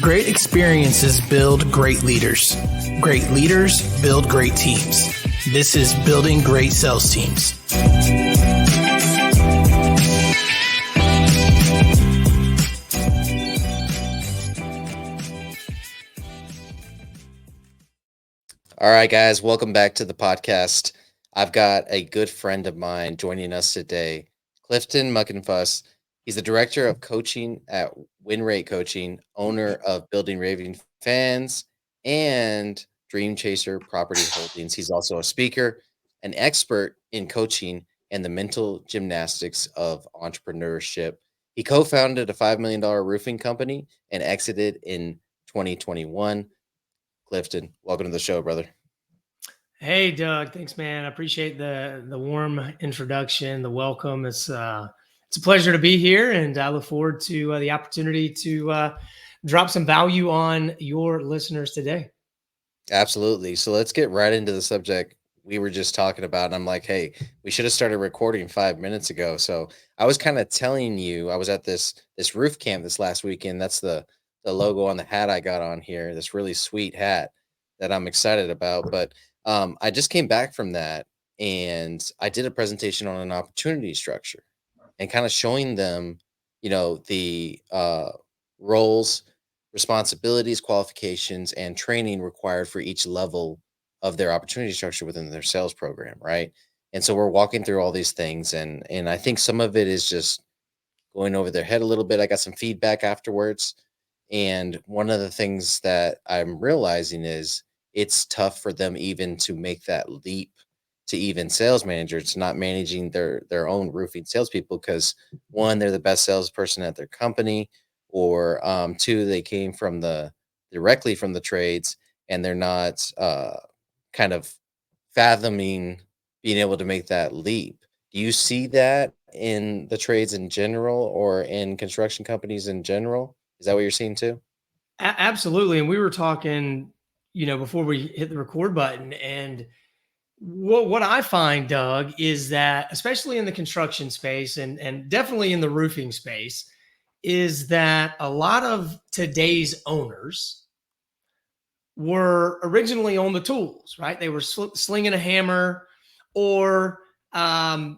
Great experiences build great leaders. Great leaders build great teams. This is Building Great Sales Teams. All right, guys, welcome back to the podcast. I've got a good friend of mine joining us today, Clifton Muckenfuss. He's the director of coaching at Winrate Coaching, owner of Building Raving Fans, and Dream Chaser Property Holdings. He's also a speaker, an expert in coaching and the mental gymnastics of entrepreneurship. He co-founded a $5 million roofing company and exited in 2021. Clifton, welcome to the show, brother. Hey, Doug. Thanks, man. I appreciate the warm introduction, the welcome. It's a pleasure to be here, and I look forward to the opportunity to drop some value on your listeners today. Absolutely. So let's get right into the subject we were just talking about. And I'm like, hey, we should have started recording 5 minutes ago. So I was kind of telling you, I was at this roof camp this last weekend. That's the logo on the hat I got on here, this really sweet hat that I'm excited about. But I just came back from that, and I did a presentation on an opportunity structure and kind of showing them, the roles, responsibilities, qualifications, and training required for each level of their opportunity structure within their sales program, right? And so we're walking through all these things, and I think some of it is just going over their head a little bit. I got some feedback afterwards, and one of the things that I'm realizing is it's tough for them even to make that leap to even sales manager, to not managing their own roofing salespeople, because one, they're the best salesperson at their company, or two, they came from directly from the trades, and they're not kind of fathoming being able to make that leap. Do you see that in the trades in general, or in construction companies in general? Is that what you're seeing too? Absolutely. And we were talking, before we hit the record button, and what I find, Doug, is that especially in the construction space and definitely in the roofing space, is that a lot of today's owners were originally on the tools, right? They were slinging a hammer, or they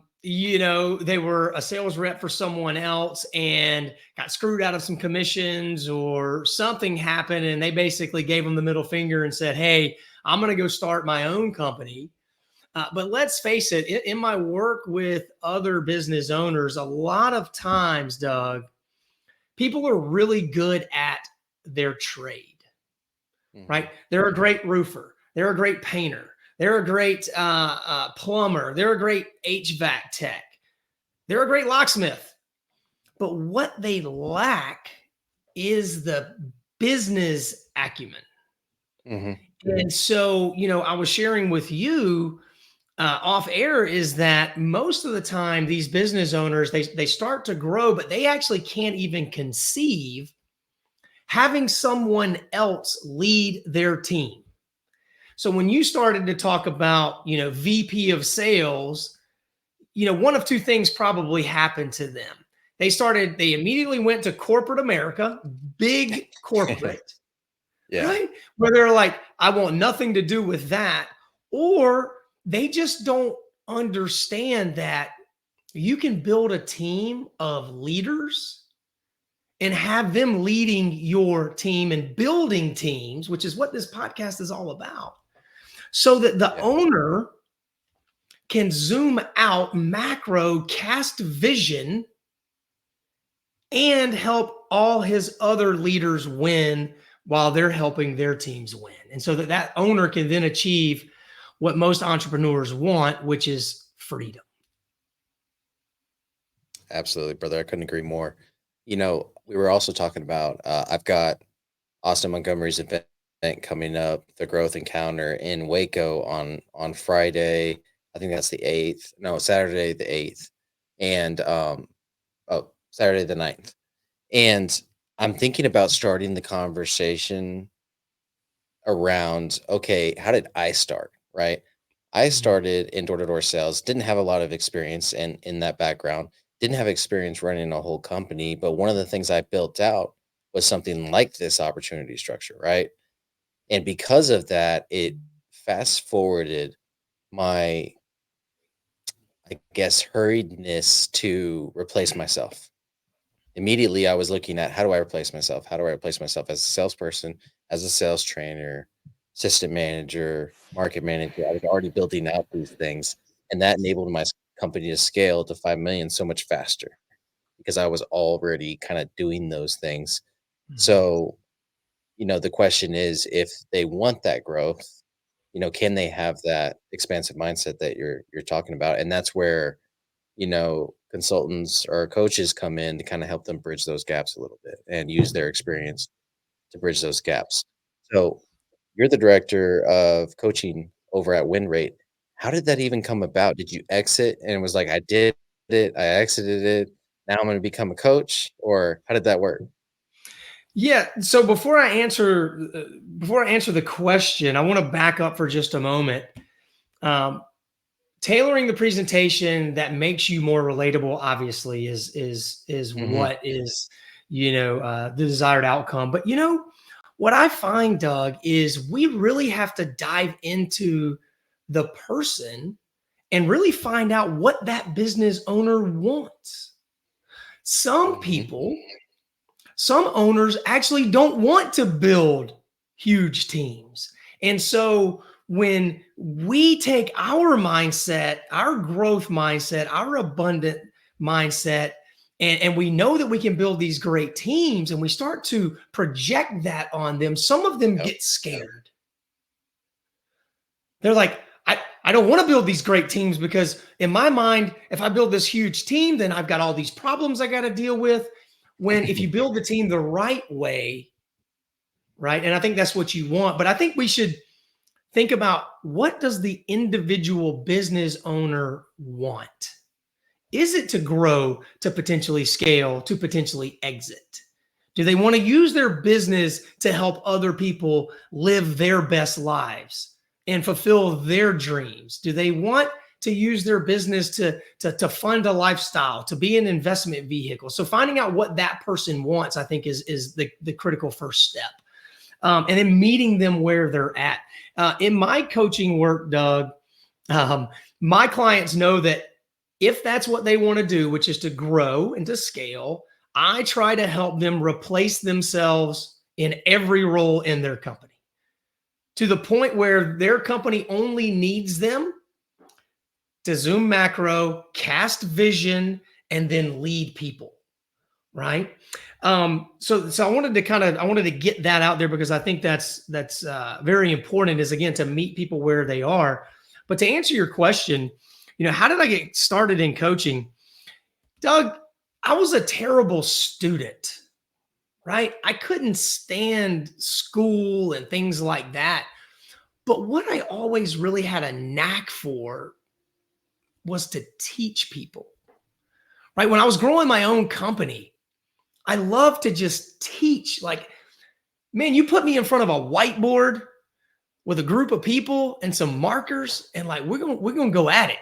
were a sales rep for someone else and got screwed out of some commissions, or something happened and they basically gave them the middle finger and said, hey, I'm going to go start my own company. But let's face it, in my work with other business owners, a lot of times, Doug, people are really good at their trade, right? They're a great roofer. They're a great painter. They're a great plumber. They're a great HVAC tech. They're a great locksmith. But what they lack is the business acumen. And so, I was sharing with you off air is that most of the time these business owners, they start to grow, but they actually can't even conceive having someone else lead their team. So when you started to talk about, VP of sales, one of two things probably happened to them. They immediately went to corporate America, big corporate, Yeah. right? Where they're like, I want nothing to do with that. Or they just don't understand that you can build a team of leaders and have them leading your team and building teams, which is what this podcast is all about, so that the owner can zoom out, macro, cast vision, and help all his other leaders win while they're helping their teams win. And so that owner can then achieve what most entrepreneurs want, which is freedom. Absolutely, brother. I couldn't agree more. We were also talking about, I've got Austin Montgomery's event coming up, the Growth Encounter in Waco on Friday. I think that's the 8th. No, Saturday the 8th. And Saturday the 9th. And I'm thinking about starting the conversation around, okay, how did I start? Right? I started in door-to-door sales, didn't have a lot of experience in that background, didn't have experience running a whole company. But one of the things I built out was something like this opportunity structure, right? And because of that, it fast forwarded my, I guess, hurriedness to replace myself. Immediately, I was looking at, how do I replace myself? How do I replace myself as a salesperson, as a sales trainer, assistant manager, market manager? I was already building out these things, and that enabled my company to scale to 5 million so much faster because I was already kind of doing those things. Mhm. So, the question is, if they want that growth, can they have that expansive mindset that you're talking about? And that's where, consultants or coaches come in to kind of help them bridge those gaps a little bit and use their experience to bridge those gaps. So, you're the director of coaching over at Winrate. How did that even come about? Did you exit and it was like, I did it, I exited it, now I'm going to become a coach, or how did that work? Yeah. So before I answer the question, I want to back up for just a moment. Um, Tailoring the presentation that makes you more relatable, obviously, is Hmm. what is the desired outcome. But what I find, Doug, is we really have to dive into the person and really find out what that business owner wants. Some Hmm. people some owners actually don't want to build huge teams. And so when we take our mindset, our growth mindset, our abundant mindset, and we know that we can build these great teams and we start to project that on them, some of them Yep. get scared. They're like, I don't want to build these great teams because in my mind, if I build this huge team, then I've got all these problems I got to deal with. When if you build the team the right way, right? And I think that's what you want. But I think we should think about, what does the individual business owner want? Is it to grow, to potentially scale, to potentially exit? Do they want to use their business to help other people live their best lives and fulfill their dreams? Do they want to use their business to fund a lifestyle, to be an investment vehicle? So finding out what that person wants, I think, is the critical first step. And then meeting them where they're at. In my coaching work, Doug, um, my clients know that if that's what they want to do, which is to grow and to scale, I try to help them replace themselves in every role in their company to the point where their company only needs them to zoom macro, cast vision, and then lead people. Right. So I wanted to get that out there because I think that's very important, is again to meet people where they are. But to answer your question, how did I get started in coaching? Doug, I was a terrible student, right? I couldn't stand school and things like that. But what I always really had a knack for was to teach people, right? When I was growing my own company, I love to just teach. Like, man, you put me in front of a whiteboard with a group of people and some markers, and like we're gonna go at it,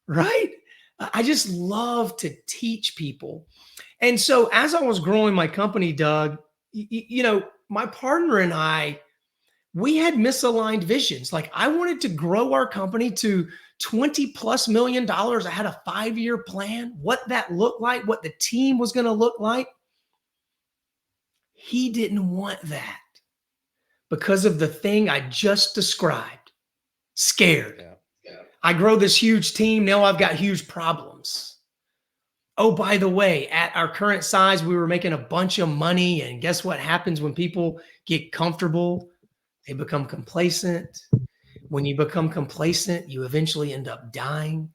right? I just love to teach people. And so as I was growing my company, Doug, my partner and I, we had misaligned visions. Like, I wanted to grow our company to 20 plus $1 million. I had a 5-year plan, what that looked like, what the team was going to look like. He didn't want that because of the thing I just described. Scared. Yeah. I grow this huge team. Now I've got huge problems. Oh, by the way, at our current size, we were making a bunch of money. And guess what happens when people get comfortable? They become complacent. When you become complacent, you eventually end up dying.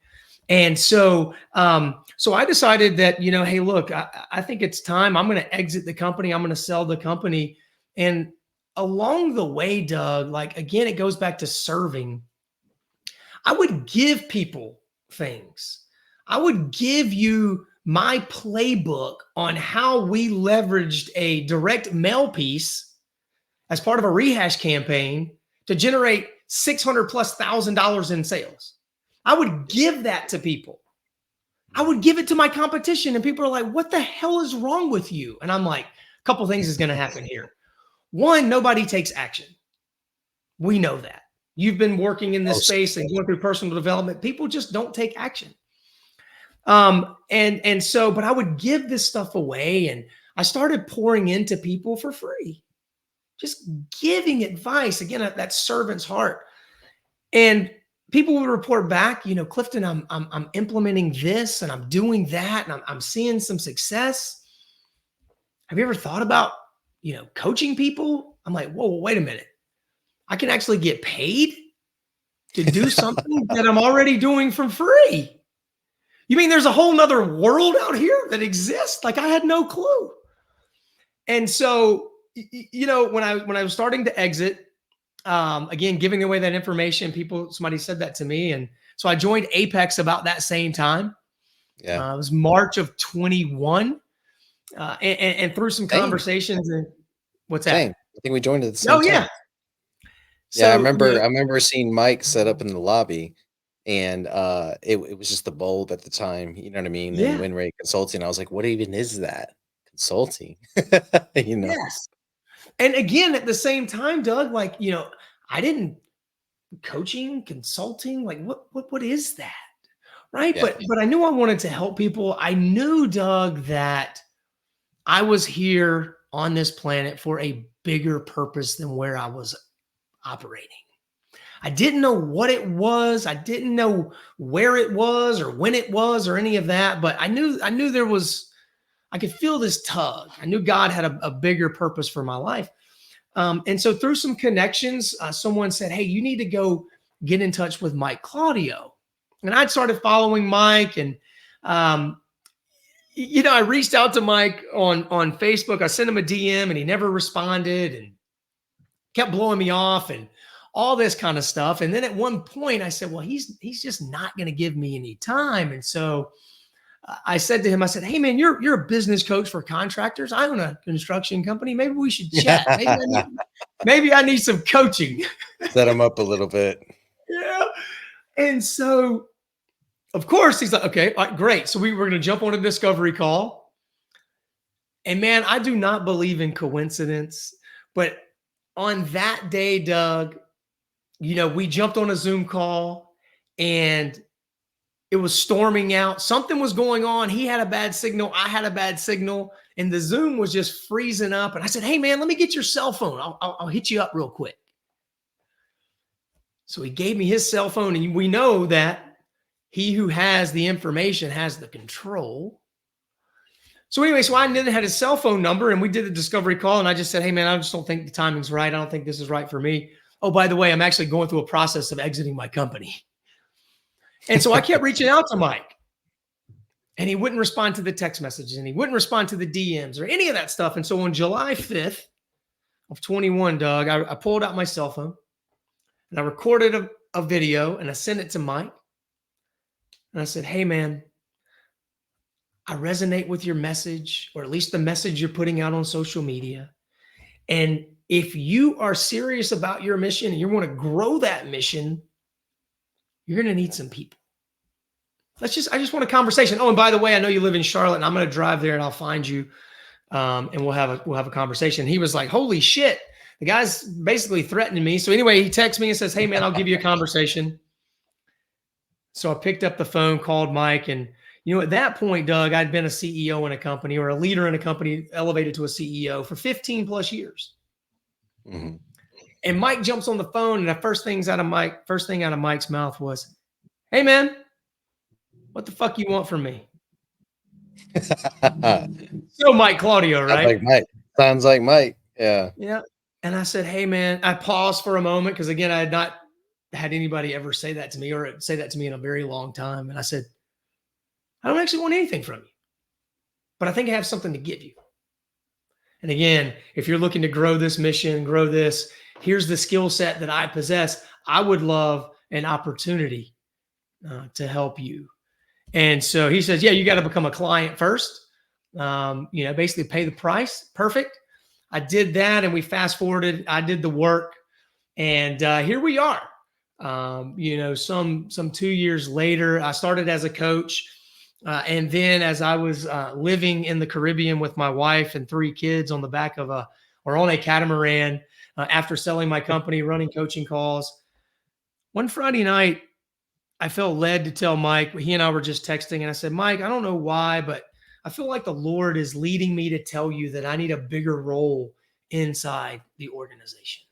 And so I decided that, hey, look, I think it's time. I'm going to exit the company. I'm going to sell the company. And along the way, Doug, like, again, it goes back to serving. I would give people things. I would give you my playbook on how we leveraged a direct mail piece as part of a rehash campaign to generate 600 plus $1,000 in sales. I would give that to people. I would give it to my competition, and people are like, what the hell is wrong with you? And I'm like, couple things is going to happen here. One, nobody takes action. We know that. You've been working in this space and going through personal development. People just don't take action. And so, but I would give this stuff away, and I started pouring into people for free, just giving advice. Again, that servant's heart. And people would report back, Clifton, I'm implementing this and I'm doing that, and I'm seeing some success. Have you ever thought about, coaching people? I'm like, whoa, wait a minute. I can actually get paid to do something that I'm already doing for free. You mean there's a whole nother world out here that exists? Like, I had no clue. And so, when I was starting to exit, again, giving away that information, somebody said that to me. And so I joined Apex about that same time. Yeah. It was March of 21. And through some conversations and what's that? Same. I think we joined at the same time. Yeah. So, I remember seeing Mike set up in the lobby, and it was just the bulb at the time, you know what I mean? Yeah. And Winrate Consulting. I was like, what even is that? Consulting. Yes. And again, at the same time, Doug, like, I didn't coaching, consulting, like what is that? Right. Yeah. But I knew I wanted to help people. I knew, Doug, that I was here on this planet for a bigger purpose than where I was operating. I didn't know what it was. I didn't know where it was or when it was or any of that, but I knew there was, I could feel this tug. I knew God had a bigger purpose for my life. And so through some connections, someone said, hey, you need to go get in touch with Mike Claudio. And I'd started following Mike, and, I reached out to Mike on Facebook. I sent him a DM and he never responded and kept blowing me off and all this kind of stuff. And then at one point I said, well, he's just not going to give me any time. And so I said to him, I said, hey man, you're a business coach for contractors. I own a construction company. Maybe we should chat. Maybe I need some coaching. Set him up a little bit. Yeah. And so of course he's like, okay, all right, great. So we were going to jump on a discovery call. And man, I do not believe in coincidence, but on that day, Doug, we jumped on a Zoom call and it was storming out. Something was going on. He had a bad signal. I had a bad signal, and the Zoom was just freezing up. And I said, hey man, let me get your cell phone. I'll hit you up real quick. So he gave me his cell phone, and we know that he who has the information has the control. So anyway, so I then had his cell phone number, and we did the discovery call, and I just said, hey man, I just don't think the timing's right. I don't think this is right for me. Oh, by the way, I'm actually going through a process of exiting my company. And so I kept reaching out to Mike, and he wouldn't respond to the text messages, and he wouldn't respond to the DMs or any of that stuff. And so on July 5th of 21, Doug, I pulled out my cell phone and I recorded a video, and I sent it to Mike. And I said, hey man, I resonate with your message, or at least the message you're putting out on social media. And if you are serious about your mission and you want to grow that mission, you're going to need some people. I just want a conversation. Oh, and by the way, I know you live in Charlotte, and I'm going to drive there and I'll find you. And we'll have a conversation. He was like, holy shit, the guy's basically threatening me. So anyway, he texts me and says, hey man, I'll give you a conversation. So I picked up the phone, called Mike, and at that point, Doug, I'd been a CEO in a company, or a leader in a company, elevated to a CEO for 15 plus years. Mm-hmm. And Mike jumps on the phone, and the first thing out of Mike's mouth was, hey man, what the fuck you want from me? So Mike Claudio, right? Sounds like Mike. Yeah. Yeah. And I said, hey man, I paused for a moment, because again, I had not had anybody ever say that to me, or say that to me in a very long time. And I said, I don't actually want anything from you, but I think I have something to give you. And again, if you're looking to grow this mission, grow this, here's the skill set that I possess. I would love an opportunity to help you. And so he says, yeah, you got to become a client first. Basically pay the price. Perfect. I did that, and we fast forwarded. I did the work, and here we are. Some 2 years later, I started as a coach. And then as I was living in the Caribbean with my wife and 3 kids on the back of on a catamaran, after selling my company, running coaching calls, one Friday night, I felt led to tell Mike, he and I were just texting, and I said, Mike, I don't know why, but I feel like the Lord is leading me to tell you that I need a bigger role inside the organization.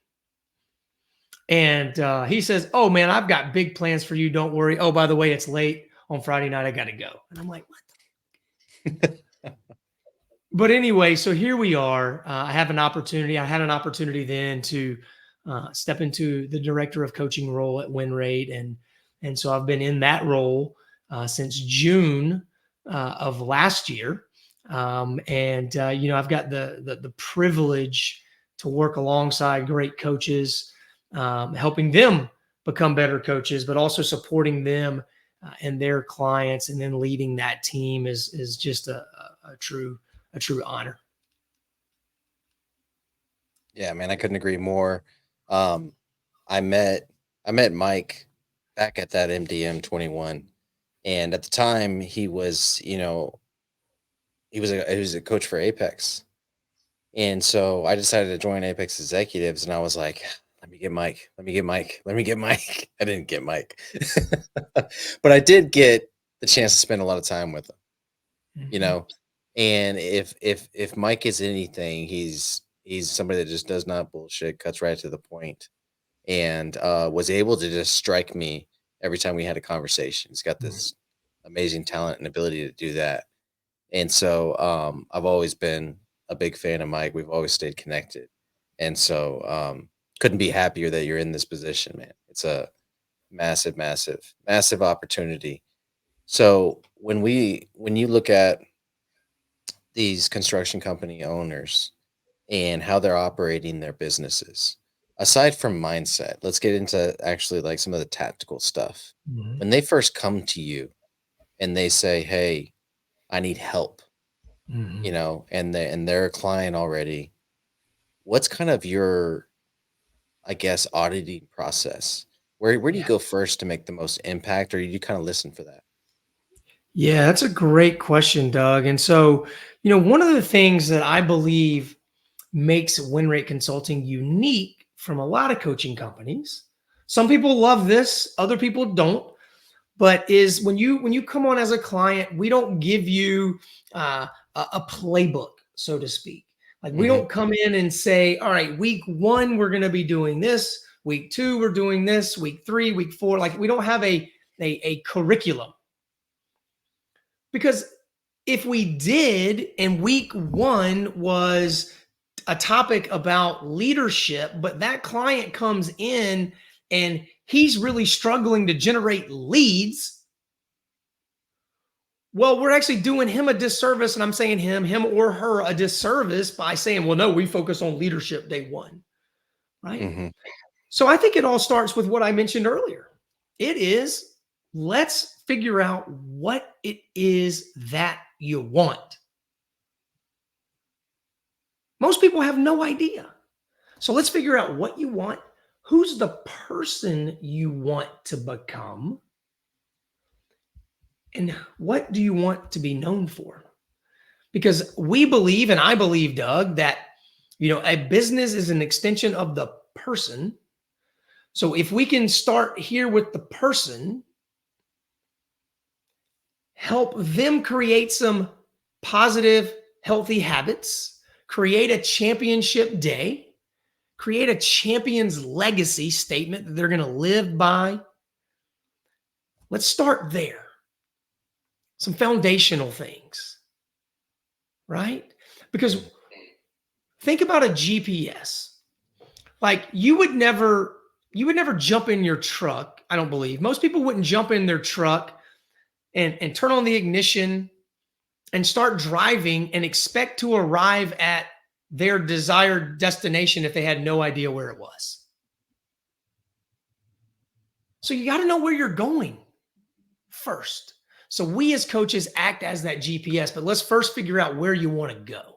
And he says, oh man, I've got big plans for you. Don't worry. Oh, by the way, it's late on Friday night. I got to go. And I'm like, what? But anyway, so here we are. I had an opportunity then to step into the director of coaching role at Winrate. And so I've been in that role since June of last year. I've got the privilege to work alongside great coaches, helping them become better coaches, but also supporting them and their clients, and then leading that team is just a true honor. Yeah, man, I couldn't agree more. I met Mike back at that MDM 21, and at the time he was a coach for Apex, and so I decided to join Apex Executives, and I was like, let me get Mike. I didn't get Mike, but I did get the chance to spend a lot of time with him. Mm-hmm. And if Mike is anything, he's somebody that just does not bullshit, cuts right to the point, and was able to just strike me every time we had a conversation. He's got this amazing talent and ability to do that. And so I've always been a big fan of Mike. We've always stayed connected. And so couldn't be happier that you're in this position, man. It's a massive, massive, massive opportunity. So when you look at these construction company owners and how they're operating their businesses, aside from mindset, let's get into actually like some of the tactical stuff. Mm-hmm. When they first come to you and they say, hey, I need help, Mm-hmm. and they're a client already, what's kind of your, I guess, auditing process? Where do you Yeah. go first to make the most impact, or do you kind of listen for that? Yeah, that's a great question, Doug. And so, one of the things that I believe makes Winrate Consulting unique from a lot of coaching companies, some people love this, other people don't, but is when you come on as a client, we don't give you a playbook, so to speak. Like we Mm-hmm. don't come in and say, all right, week 1 we're going to be doing this, week 2 we're doing this, week 3, week 4. Like we don't have a curriculum. Because if we did, and week 1 was a topic about leadership, but that client comes in and he's really struggling to generate leads, well, we're actually doing him a disservice. And I'm saying him or her a disservice by saying, well, no, we focus on leadership day 1, right? Mm-hmm. So I think it all starts with what I mentioned earlier. It is, let's figure out what it is that you want. Most people have no idea. So let's figure out what you want, who's the person you want to become, and what do you want to be known for? Because we believe, and I believe, Doug, that a business is an extension of the person. So if we can start here with the person, help them create some positive, healthy habits, create a championship day, create a champion's legacy statement that they're going to live by. Let's start there. Some foundational things, right? Because think about a GPS. Like you would never jump in your truck. I don't believe most people wouldn't jump in their truck and turn on the ignition and start driving and expect to arrive at their desired destination if they had no idea where it was. So you got to know where you're going first. So we as coaches act as that GPS, but let's first figure out where you want to go.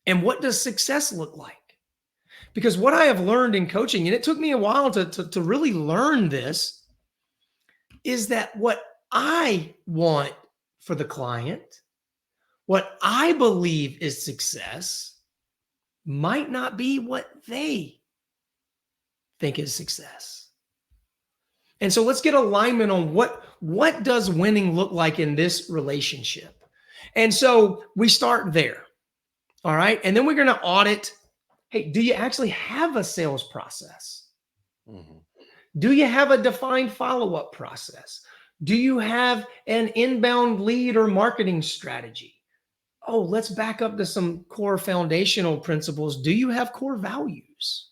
And what does success look like? Because what I have learned in coaching, and it took me a while to really learn this, is that what I want for the client. What I believe is success might not be what they think is success. And so let's get alignment on what does winning look like in this relationship. And so we start there. All right. And then we're going to audit. Hey, do you actually have a sales process? Mm-hmm. Do you have a defined follow-up process? Do you have an inbound lead or marketing strategy? Oh, let's back up to some core foundational principles. Do you have core values?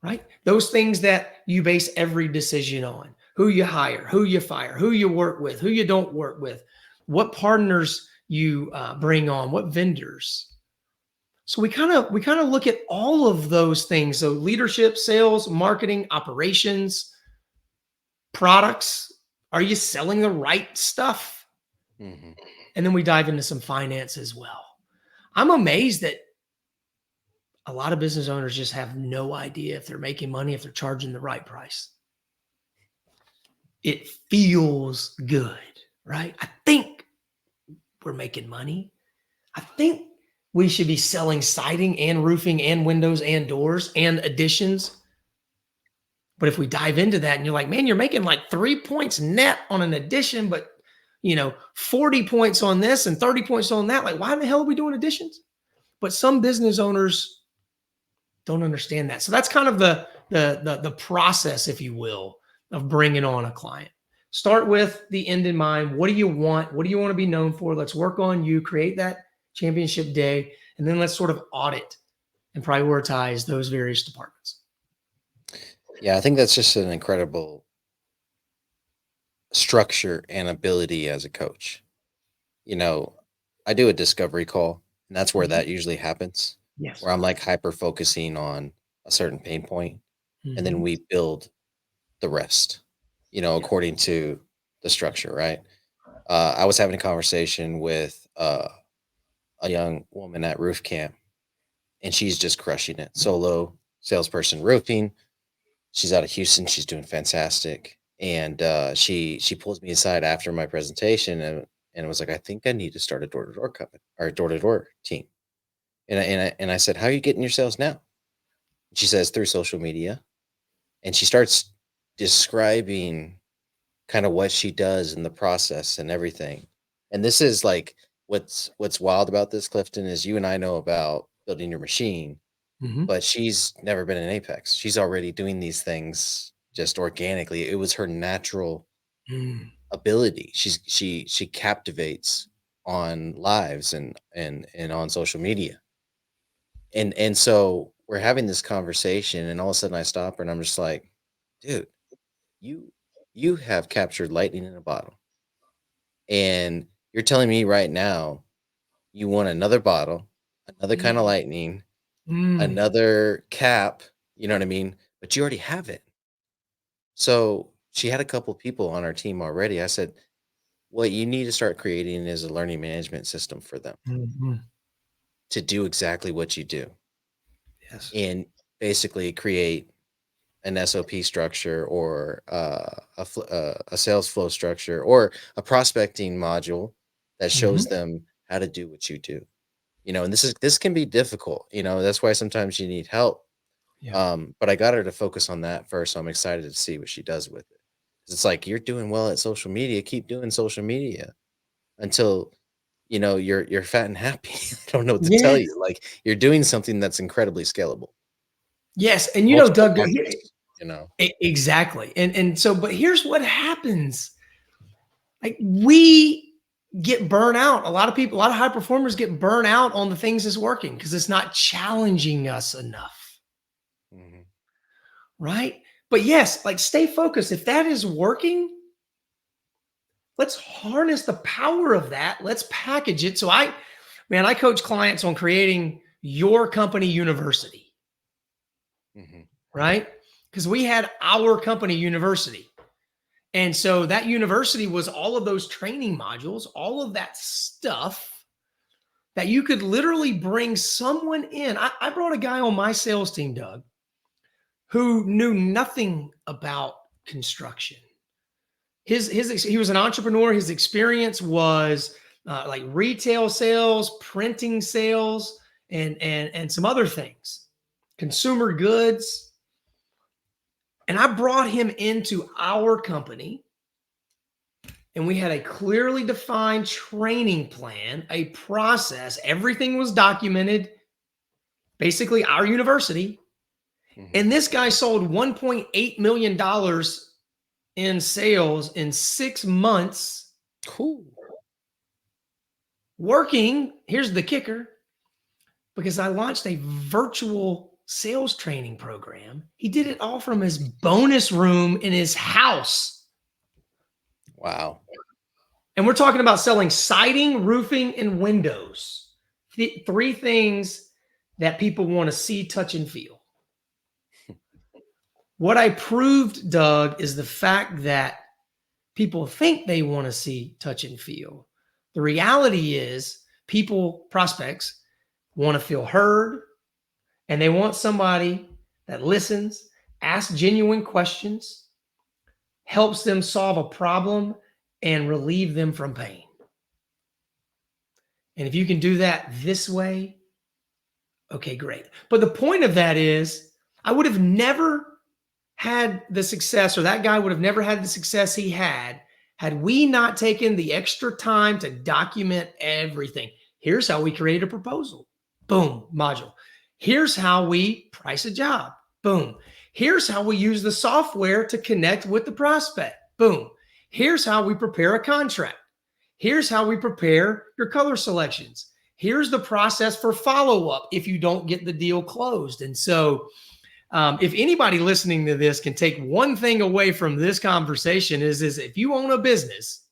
Right? Those things that you base every decision on. Who you hire, who you fire, who you work with, who you don't work with, what partners you bring on, what vendors. So we kind of look at all of those things. So leadership, sales, marketing, operations, products. Are you selling the right stuff? Mm-hmm. And then we dive into some finance as well. I'm amazed that a lot of business owners just have no idea if they're making money, if they're charging the right price. It feels good, right? I think we're making money. I think we should be selling siding and roofing and windows and doors and additions. But if we dive into that and you're like, man, you're making like 3 points net on an addition, but 40 points on this and 30 points on that. Like, why the hell are we doing additions? But some business owners don't understand that. So that's kind of the process, if you will, of bringing on a client. Start with the end in mind. What do you want? What do you want to be known for? Let's work on you, create that championship day, and then let's sort of audit and prioritize those various departments. Yeah, I think that's just an incredible structure and ability as a coach. I do a discovery call, and that's where that usually happens, Yes. where I'm like hyper focusing on a certain pain point, and then we build the rest, according to the structure, right? I was having a conversation with a young woman at roof camp, and she's just crushing it. Solo salesperson roofing. She's out of Houston. She's doing fantastic. And she pulls me aside after my presentation and was like, I think I need to start a door-to-door company or a door-to-door team. And I said, how are you getting your sales now? She says, through social media. And she starts describing kind of what she does in the process and everything. And this is like what's wild about this, Clifton, is you and I know about building your machine, but she's never been in Apex. She's already doing these things just organically. It was her natural ability. She captivates on lives and on social media. And so we're having this conversation, and all of a sudden I stop her and I'm just like, dude, you have captured lightning in a bottle. And you're telling me right now you want another bottle, another kind of lightning, another cap, you know what I mean? But you already have it. So she had a couple people on our team already. I said, what you need to start creating is a learning management system for them to do exactly what you do. Yes. And basically create an SOP structure or a sales flow structure or a prospecting module that shows them how to do what you do. And this can be difficult. That's why sometimes you need help. Yeah. But I got her to focus on that first, so I'm excited to see what she does with it. It's like, you're doing well at social media. Keep doing social media until you're fat and happy. I don't know what to tell you. Like, you're doing something that's incredibly scalable. Yes, and Multiple Doug, countries, exactly. And so, but here's what happens. Like, we get burnt out. A lot of people, a lot of high performers get burnt out on the things that's working because it's not challenging us enough. Right? But yes, like, stay focused. If that is working, let's harness the power of that. Let's package it. So I coach clients on creating your company university. Right? Because we had our company university. And so that university was all of those training modules, all of that stuff that you could literally bring someone in. I brought a guy on my sales team, Doug, who knew nothing about construction, He was an entrepreneur. His experience was like retail sales, printing sales, and some other things, consumer goods. And I brought him into our company, and we had a clearly defined training plan, a process. Everything was documented, basically our university. And this guy sold $1.8 million in sales in 6 months. Cool. Working, here's the kicker, because I launched a virtual sales training program. He did it all from his bonus room in his house. Wow. And we're talking about selling siding, roofing, and windows. Three things that people want to see, touch, and feel. What I proved, Doug, is the fact that people think they want to see, touch, and feel. The reality is prospects want to feel heard, and they want somebody that listens, asks genuine questions, helps them solve a problem, and relieve them from pain. And if you can do that this way, okay, great. But the point of that is I would have never had the success, or that guy would have never had the success he had we not taken the extra time to document everything. Here's how we create a proposal. Boom, module. Here's how we price a job. Boom. Here's how we use the software to connect with the prospect. Boom. Here's how we prepare a contract. Here's how we prepare your color selections. Here's the process for follow-up if you don't get the deal closed. And so if anybody listening to this can take one thing away from this conversation is if you own a business,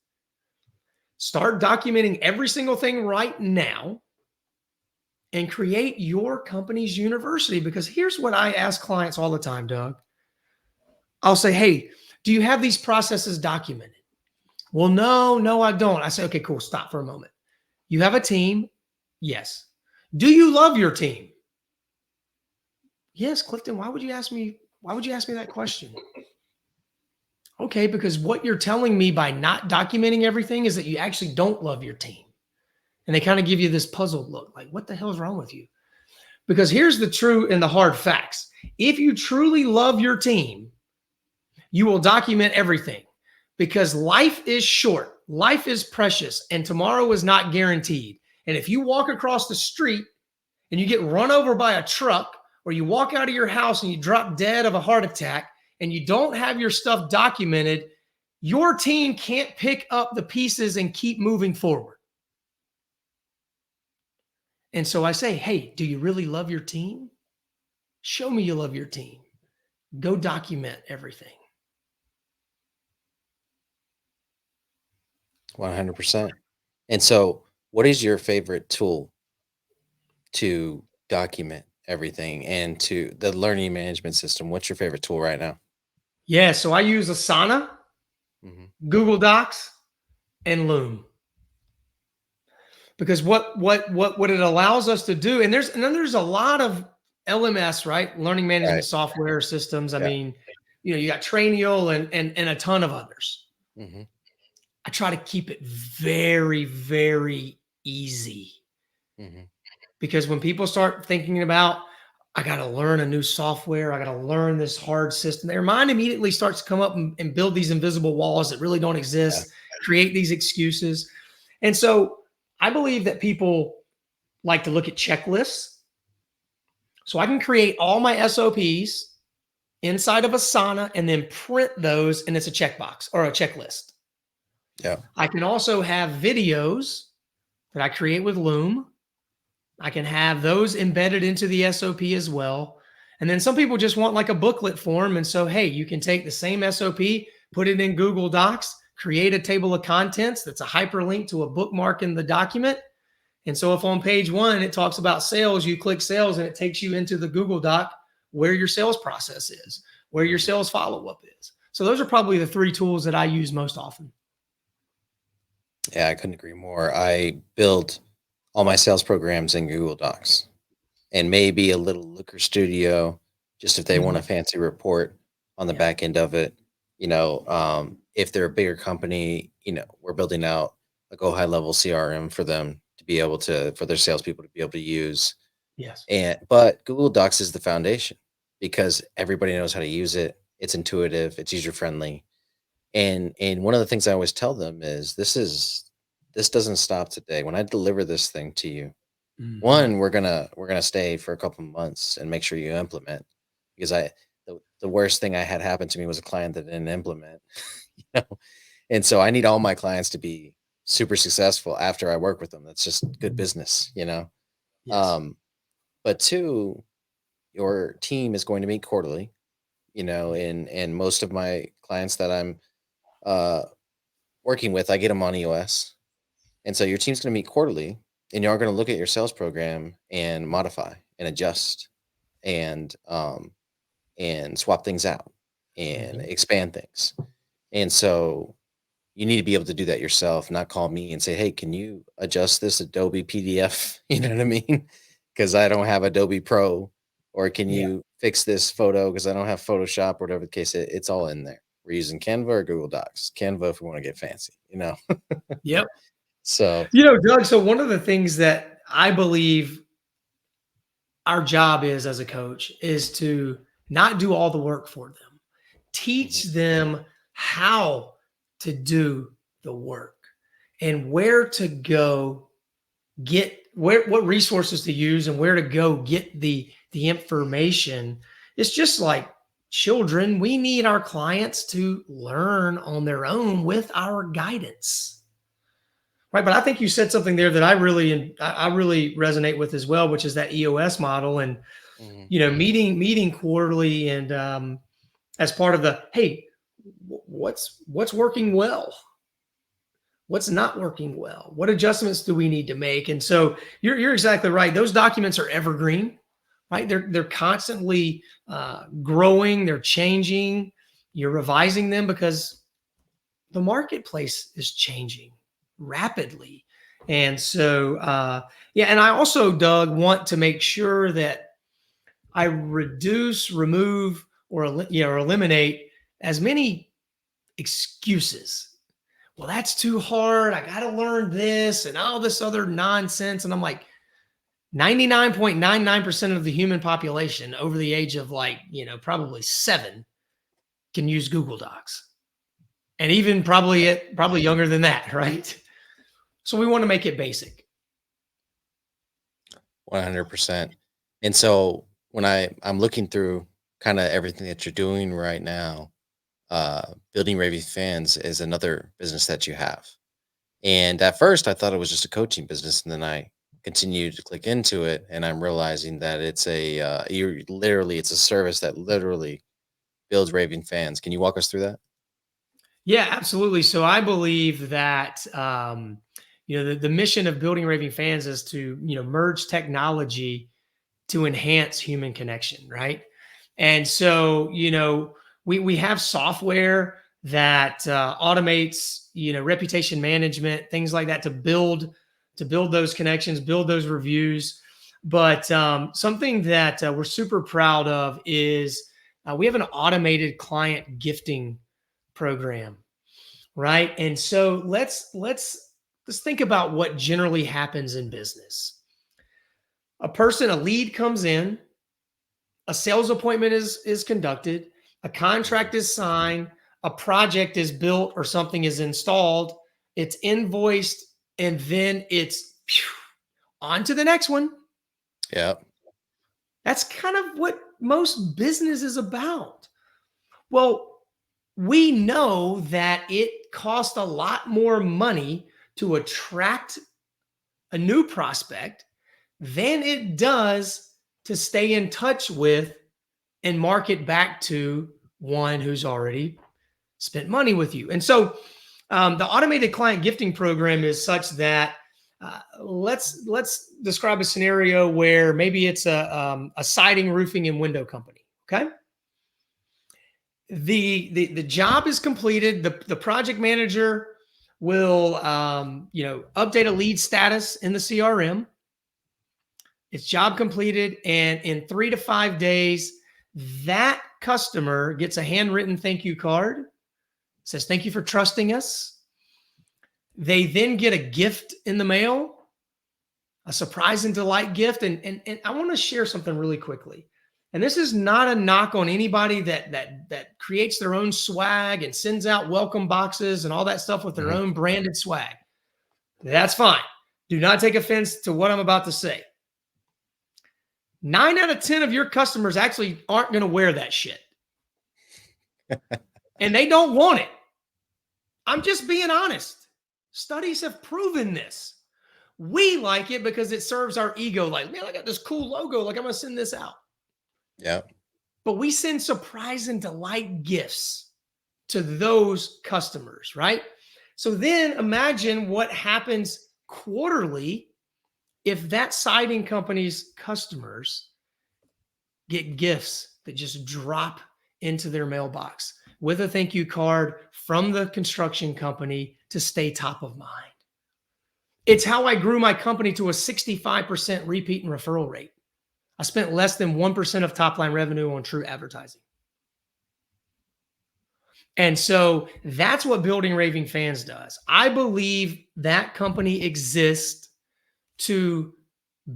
start documenting every single thing right now and create your company's university. Because here's what I ask clients all the time, Doug. I'll say, hey, do you have these processes documented? Well, no, I don't. I say, okay, cool. Stop for a moment. You have a team? Yes. Do you love your team? Yes, Clifton. Why would you ask me that question? Okay, because what you're telling me by not documenting everything is that you actually don't love your team. And they kind of give you this puzzled look, like, what the hell is wrong with you? Because here's the true and the hard facts. If you truly love your team, you will document everything, because life is short, life is precious, and tomorrow is not guaranteed. And if you walk across the street and you get run over by a truck, or you walk out of your house and you drop dead of a heart attack and you don't have your stuff documented, your team can't pick up the pieces and keep moving forward. And so I say, hey, do you really love your team? Show me you love your team. Go document everything. 100%. And so what is your favorite tool to document everything and to the learning management system? What's your favorite tool right now? Yeah, so I use Asana, Google Docs, and Loom. Because what it allows us to do, and then there's a lot of LMS, right? Learning management software systems. I mean, you got Trainial and a ton of others. I try to keep it very, very easy. Because when people start thinking about, I got to learn a new software, I got to learn this hard system, their mind immediately starts to come up and build these invisible walls that really don't exist, create these excuses. And so I believe that people like to look at checklists. So I can create all my SOPs inside of Asana and then print those, and it's a checkbox or a checklist. Yeah. I can also have videos that I create with Loom. I can have those embedded into the SOP as well. And then some people just want like a booklet form. And so, hey, you can take the same SOP, put it in Google Docs, create a table of contents that's a hyperlink to a bookmark in the document. And so if on page 1, it talks about sales, you click sales and it takes you into the Google Doc where your sales process is, where your sales follow-up is. So those are probably the 3 tools that I use most often. Yeah, I couldn't agree more. I build all my sales programs in Google Docs, and maybe a little Looker Studio, just if they want a fancy report on the back end of it. If they're a bigger company, we're building out a go high level CRM for them to be able to, for their salespeople to be able to use. Yes. But Google Docs is the foundation because everybody knows how to use it. It's intuitive, it's user friendly. And one of the things I always tell them is this doesn't stop today. When I deliver this thing to you, Mhm. one, we're gonna stay for a couple months and make sure you implement, because the worst thing I had happen to me was a client that didn't implement. you know? And so I need all my clients to be super successful after I work with them. That's just good business. Yes. Um, but two, your team is going to meet quarterly, and most of my clients that I'm uh working with, I get them on EOS. And so your team's going to meet quarterly, and you're going to look at your sales program and modify and adjust and swap things out and Mhm. expand things. And so you need to be able to do that yourself, not call me and say, "Hey, can you adjust this Adobe PDF?" You know what I mean? Because I don't have Adobe Pro, or can Yeah. you fix this photo because I don't have Photoshop, or whatever the case. It's all in there. We're using Canva or Google Docs. Canva if we want to get fancy. Yep. So Doug, so one of the things that I believe our job is as a coach is to not do all the work for them, teach mhm, them how to do the work and where to go get what resources to use and where to go get the information. It's just like children. We need our clients to learn on their own with our guidance. Right, but I think you said something there that I really resonate with as well, which is that EOS model, and mhm. meeting quarterly, and as part of the, hey, what's working well, what's not working well, what adjustments do we need to make. And so you're exactly right. Those documents are evergreen, right? They're constantly growing, they're changing. You're revising them because the marketplace is changing rapidly. And so, yeah, and I also, Doug, want to make sure that I reduce, remove, or or eliminate as many excuses. Well, that's too hard. I got to learn this and all this other nonsense. And I'm like, 99.99% of the human population over the age of probably 7 can use Google Docs. And even probably younger than that, right? So we want to make it basic. 100%. And so when I'm looking through kind of everything that you're doing right now, building Raving fans is another business that you have. And at first I thought it was just a coaching business, and then I continued to click into it, and I'm realizing that it's a service that literally builds Raving fans. Can you walk us through that? Yeah, absolutely. So I believe that the mission of building raving fans is to merge technology to enhance human connection, right? And so we have software that automates reputation management, things like that, to build those connections, build those reviews. But something that we're super proud of is we have an automated client gifting program, right? And so let's think about what generally happens in business. A lead comes in, a sales appointment is conducted, a Mhm. contract is signed, a project is built or something is installed, it's invoiced, and then it's on to the next one. Yeah. That's kind of what most business is about. Well, we know that it costs a lot more money to attract a new prospect than it does to stay in touch with and market back to one who's already spent money with you. And so the automated client gifting program is such that let's describe a scenario where maybe it's a siding, roofing, and window company. Okay, the job is completed. The project manager will update a lead status in the CRM. It's job completed, and in 3 to 5 days, that customer gets a handwritten thank you card says, thank you for trusting us. They then get a gift in the mail, a surprise and delight gift. And I want to share something really quickly. And this is not a knock on anybody that creates their own swag and sends out welcome boxes and all that stuff with their own branded swag. That's fine. Do not take offense to what I'm about to say. 9 out of 10 of your customers actually aren't going to wear that shit. And they don't want it. I'm just being honest. Studies have proven this. We like it because it serves our ego. Like, man, I got this cool logo. Like, I'm going to send this out. Yeah. But we send surprise and delight gifts to those customers, right? So then imagine what happens quarterly if that siding company's customers get gifts that just drop into their mailbox with a thank you card from the construction company to stay top of mind. It's how I grew my company to a 65% repeat and referral rate. I spent less than 1% of top line revenue on true advertising. And so that's what Building Raving Fans does. I believe that company exists to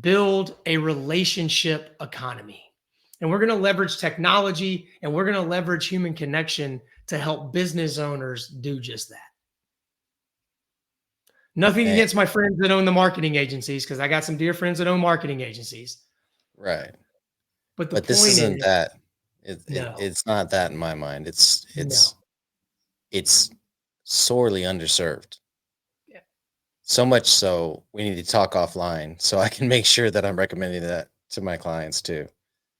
build a relationship economy. And we're going to leverage technology and we're going to leverage human connection to help business owners do just that. Nothing against my friends that own the marketing agencies, because I got some dear friends that own marketing agencies. Right. But this isn't that. It's not that in my mind. It's sorely underserved. Yeah. So much so we need to talk offline so I can make sure that I'm recommending that to my clients too.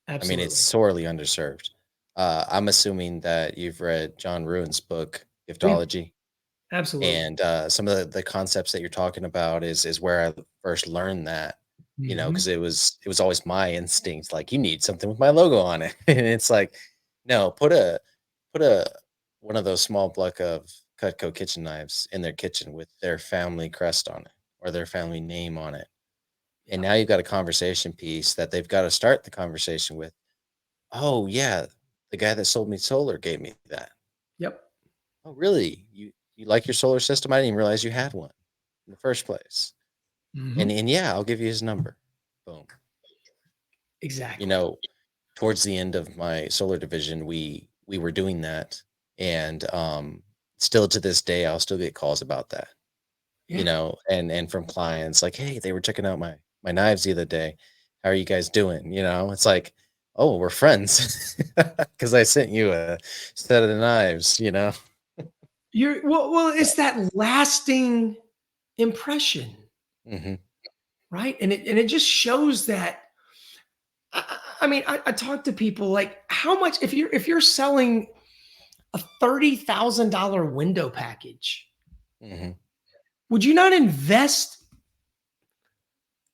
Absolutely. I mean, it's sorely underserved. I'm assuming that you've read John Ruin's book, Giftology. Yeah, absolutely. And some of the concepts that you're talking about is where I first learned that, you know, because it was always my instinct, like, you need something with my logo on it. And it's like, no, put a one of those small block of Cutco kitchen knives in their kitchen with their family crest on it or their family name on it. And now you've got a conversation piece that they've got to start the conversation with. Oh yeah, the guy that sold me solar gave me that. Yep. Oh really? You like your solar system? I didn't even realize you had one in the first place. And yeah, I'll give you his number. Boom. Exactly. You know, towards the end of my solar division, we were doing that. And still to this day, I'll still get calls about that. Yeah. You know, and from clients like, hey, they were checking out my knives the other day. How are you guys doing? You know, it's like, oh, we're friends because I sent you a set of knives, you know. Well, it's that lasting impression, right? And it just shows that. I mean, I talk to people like, how much if you're selling a $30,000 window package, would you not invest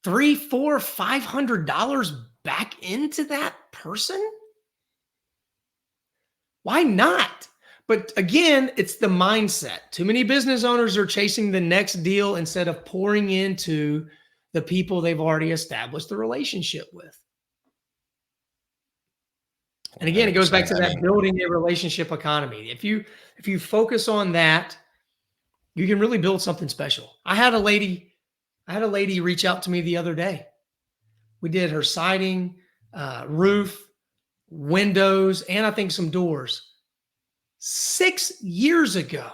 $300, $400, $500 back into that person? Why not? But again, it's the mindset. Too many business owners are chasing the next deal instead of pouring into the people they've already established the relationship with. And again, it goes back to that building a relationship economy. If you focus on that, you can really build something special. I had a lady reach out to me the other day. We did her siding, roof, windows, and I think some doors 6 years ago.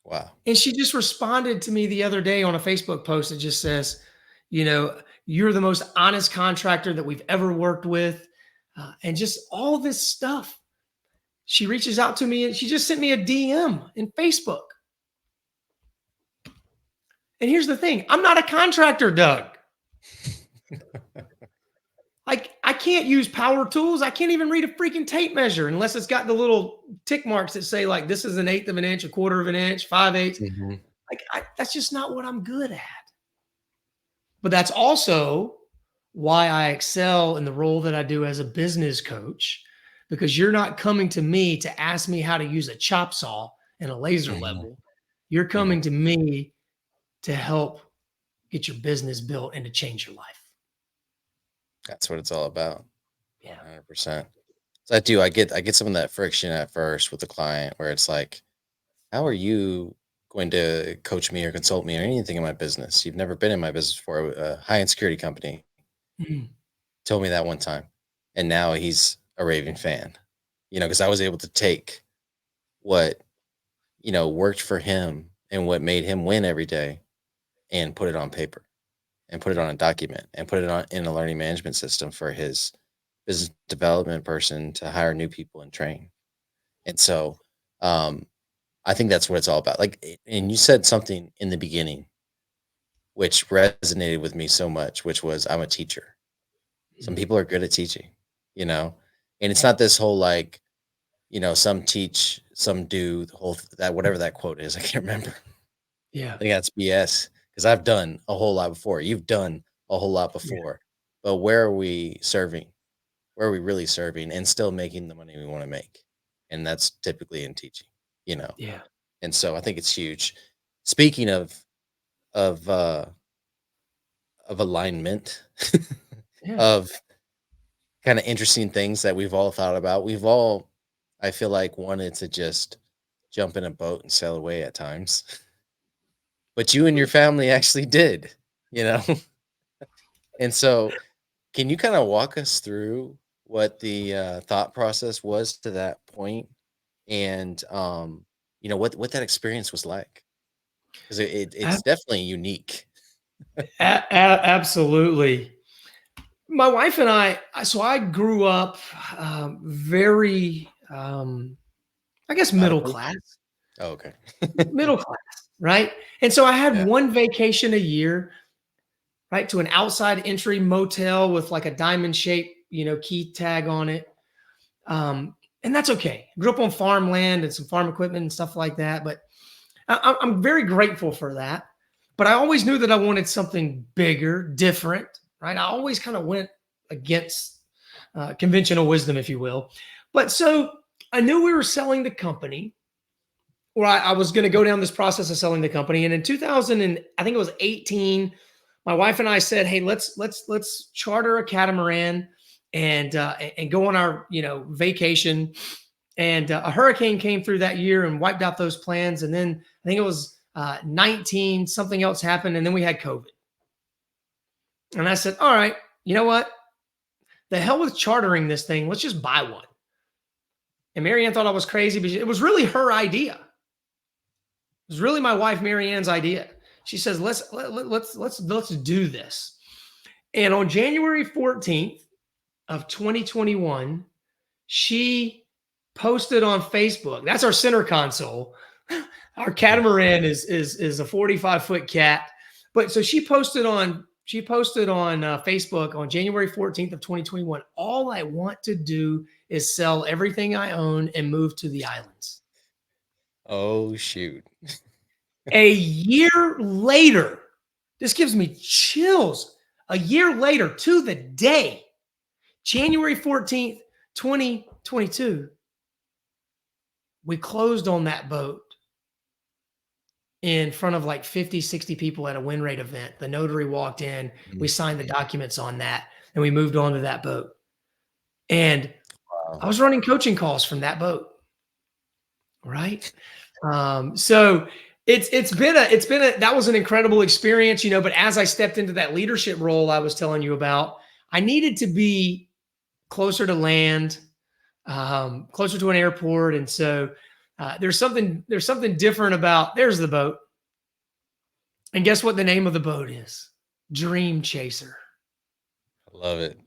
Wow. And she just responded to me the other day on a Facebook post that just says, you know, you're the most honest contractor that we've ever worked with. And just all this stuff. She reaches out to me and she just sent me a DM in Facebook. And here's the thing. I'm not a contractor, Doug. Like, I can't use power tools. I can't even read a freaking tape measure unless it's got the little tick marks that say, like, this is 1/8 of an inch, 1/4 of an inch, 5/8. Like, that's just not what I'm good at. But that's also why I excel in the role that I do as a business coach, because you're not coming to me to ask me how to use a chop saw and a laser level. You're coming to me to help get your business built and to change your life. That's what it's all about. Yeah. 100%. So I get some of that friction at first with the client where it's like, how are you going to coach me or consult me or anything in my business? You've never been in my business before. A high-end security company Mhm. told me that one time, and now he's a raving fan. Because I was able to take what worked for him and what made him win every day and put it on paper and put it Yeah. on a document and put it on in a learning management system for his business development person to hire new people and train. And so, um, I think that's what it's all about. Like, and you said something in the beginning which resonated with me so much, which was I'm a teacher. Some Mhm. people are good at teaching, you know, and it's not this whole like, some teach, some do the whole that whatever that quote is. I can't remember. Yeah. I think that's BS because I've done a whole lot before. You've done a whole lot Yeah. before, but where are we serving? Where are we really serving and still making the money we want to make? And that's typically in teaching, you know. Yeah. And so I think it's huge. Speaking of uh of alignment, Yeah. of kind of interesting things that we've all thought about. We've all, I feel like, wanted to just jump in a boat and sail away at times. But you and your family actually did, you know? And so can you kind of walk us through what the thought process was to that point and what that experience was like? Because it's Ab- definitely unique. Absolutely. My wife and so I grew up very, I guess, middle Radical. class, Oh, okay. middle class, right? And so I had Yeah. one vacation a year, right, to an outside entry motel with like a diamond shaped, key tag on it. And that's okay. Grew up on farmland and some farm equipment and stuff like that. But I'm very grateful for that. But I always knew that I wanted something bigger, different, right? I always kind of went against conventional wisdom, if you will. But so I knew we were selling the company, or I was going to go down this process of selling the company. And in 2000, and I think it was 18, my wife and I said, "Hey, let's charter a catamaran and go on our vacation." And a hurricane came through that year and wiped out those plans. And then I think it was 19, something else happened, and then we had COVID. And I said, "All right, you know what? The hell with chartering this thing. Let's just buy one." And Marianne thought I was crazy, but it was really her idea. It was really my wife Marianne's idea. She says, "Let's do this." And on January 14th of 2021, she posted on Facebook. That's our center console. Our catamaran is a 45-foot cat. But so she posted on Facebook on January 14th of 2021. All I want to do is sell everything I own and move to the islands. Oh, shoot. A year later, this gives me chills. A year later to the day, January 14th, 2022, we closed on that boat in front of like 50, 60 people at a Winrate event. The notary walked in, we Mhm. signed the documents on that, and we moved on to that boat. And I Wow. was running coaching calls from that boat, right? So it's been a that was an incredible experience, but as I stepped into that leadership role I was telling you about, I needed to be closer to land, closer to an airport. And so there's something different about there's the boat. And guess what the name of the boat is? Dream Chaser. I love it.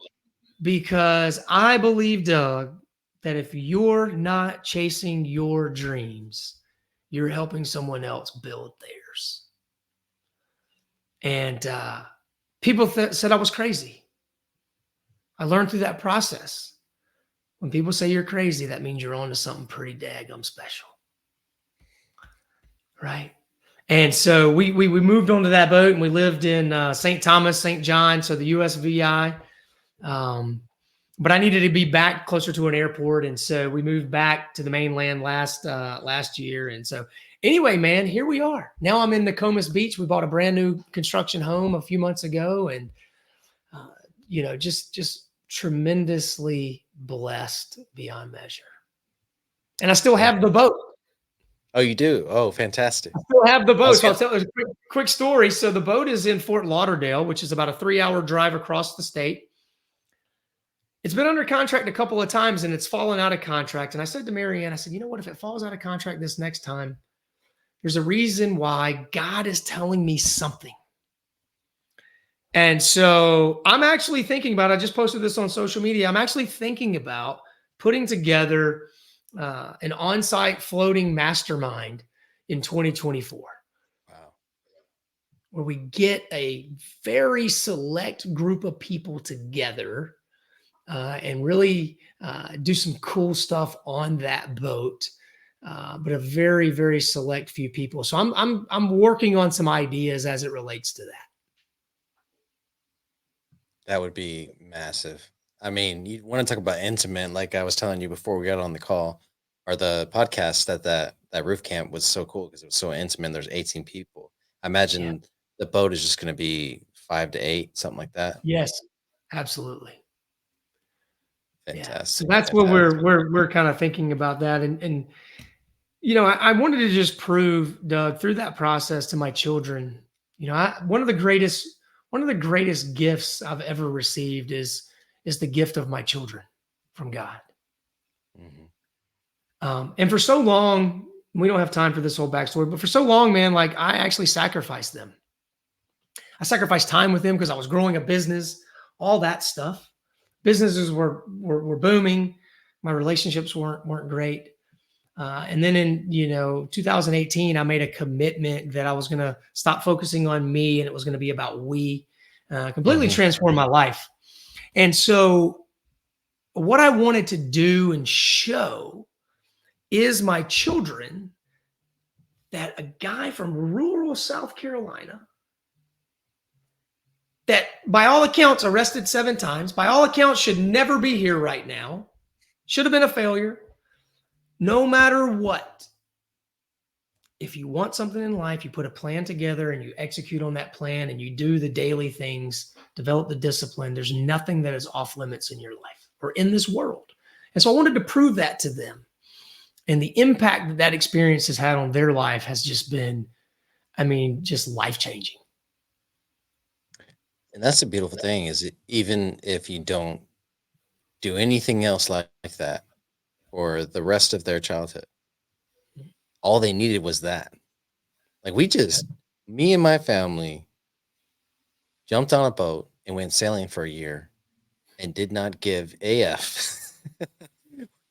Because I believe, Doug, that if you're not chasing your dreams, you're helping someone else build theirs. And people said I was crazy. I learned through that process. When people say you're crazy, that means you're on to something pretty daggum special. Right. And so we moved onto that boat and we lived in St. Thomas, St. John, so the USVI. But I needed to be back closer to an airport, and so we moved back to the mainland last year. And so anyway, man, here we are. Now I'm in Nokomis Beach. We bought a brand new construction home a few months ago, and just tremendously blessed beyond measure. And I still have the boat. Oh, you do? Oh, fantastic. I still have the boat. So I'll Awesome. tell you a quick story. So the boat is in Fort Lauderdale, which is about a 3-hour drive across the state. It's been under contract a couple of times and it's fallen out of contract. And I said to Marianne, I said, you know what, if it falls out of contract this next time, there's a reason why. God is telling me something. And so I'm actually thinking about, I just posted this on social media. I'm actually thinking about putting together an on-site floating mastermind in 2024. Wow. Where we get a very select group of people together and really do some cool stuff on that boat. But a very, very select few people. So I'm working on some ideas as it relates to that. That would be massive. I mean, you want to talk about intimate, like I was telling you before we got on the call or the podcast, that roof camp was so cool because it was so intimate. There's 18 people. I imagine the boat is just going to be 5 to 8, something like that. Yes, absolutely. Fantastic. Yeah. So that's what we're kind of thinking about that. And you know, I wanted to just prove, Doug, through that process to my children, you know, one of the greatest gifts I've ever received is the gift of my children from God. Mm-hmm. And for so long, we don't have time for this whole backstory, but for so long, man, like I actually sacrificed them. I sacrificed time with them because I was growing a business, all that stuff. Businesses were booming. My relationships weren't great. And then in 2018, I made a commitment that I was going to stop focusing on me and it was going to be about we. Completely transform my life. And so what I wanted to do and show is my children that a guy from rural South Carolina that by all accounts arrested 7 times, by all accounts should never be here right now, should have been a failure, no matter what. If you want something in life, you put a plan together and you execute on that plan and you do the daily things, develop the discipline. There's nothing that is off limits in your life or in this world. And so I wanted to prove that to them. And the impact that experience has had on their life has just been, just life-changing. And that's the beautiful thing is even if you don't do anything else like that for the rest of their childhood, all they needed was that. Like me and my family jumped on a boat and went sailing for a year and did not give AF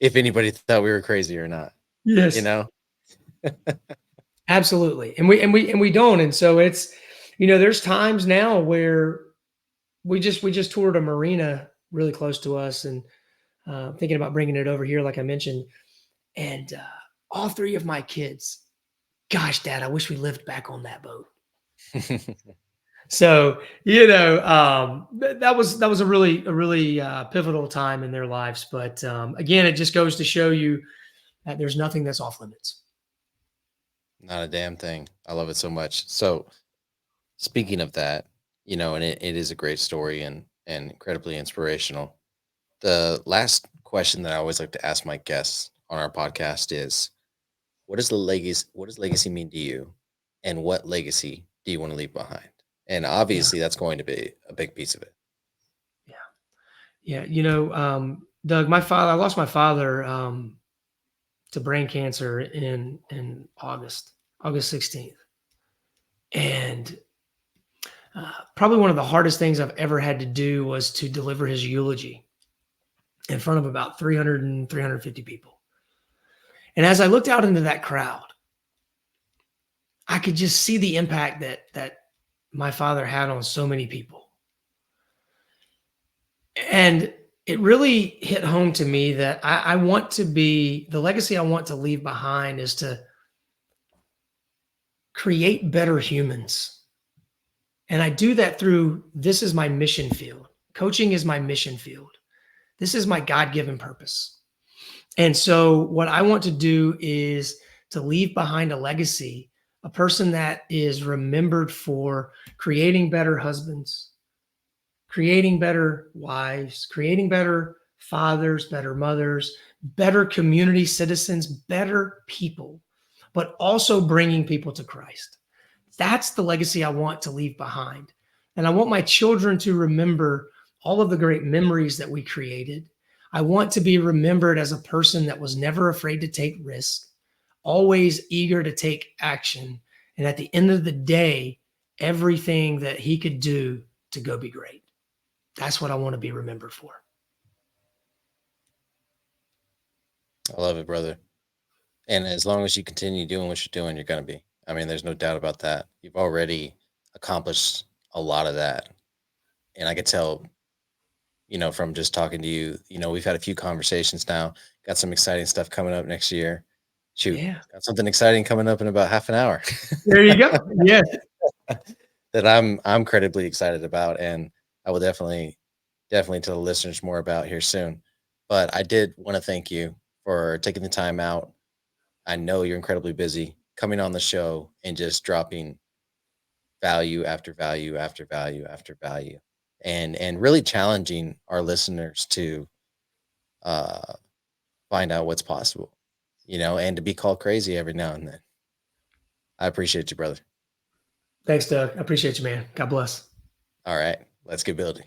if anybody thought we were crazy or not. Yes. You know? Absolutely. And we don't. And so it's, there's times now where we just toured a marina really close to us and thinking about bringing it over here, like I mentioned. And all 3 of my kids, gosh, Dad, I wish we lived back on that boat. So, that was a really pivotal time in their lives. But again, it just goes to show you that there's nothing that's off limits. Not a damn thing. I love it so much. So speaking of that, and it is a great story and incredibly inspirational. The last question that I always like to ask my guests on our podcast is, what does legacy mean to you? And what legacy do you want to leave behind? And obviously that's going to be a big piece of it. Yeah. Doug, I lost my father to brain cancer in August 16th. And probably one of the hardest things I've ever had to do was to deliver his eulogy in front of about 350 people. And as I looked out into that crowd, I could just see the impact that my father had on so many people. And it really hit home to me that I want to be, the legacy I want to leave behind is to create better humans. And I do that through, this is my mission field. Coaching is my mission field. This is my God-given purpose. And so what I want to do is to leave behind a legacy, a person that is remembered for creating better husbands, creating better wives, creating better fathers, better mothers, better community citizens, better people, but also bringing people to Christ. That's the legacy I want to leave behind. And I want my children to remember all of the great memories that we created. I want to be remembered as a person that was never afraid to take risks, always eager to take action. And at the end of the day, everything that he could do to go be great. That's what I want to be remembered for. I love it, brother. And as long as you continue doing what you're doing, you're going to be. I mean, there's no doubt about that. You've already accomplished a lot of that. And I could tell, from just talking to you, we've had a few conversations now, got some exciting stuff coming up next year. Shoot, Yeah. got something exciting coming up in about half an hour. There you go. Yes. That I'm incredibly excited about, and I will definitely tell the listeners more about here soon. But I did want to thank you for taking the time out. I know you're incredibly busy coming on the show and just dropping value after value after value after value, and really challenging our listeners to uh, find out what's possible, and to be called crazy every now and then. I appreciate you, brother. Thanks, Doug. I appreciate you, man. God bless. All right, let's get building.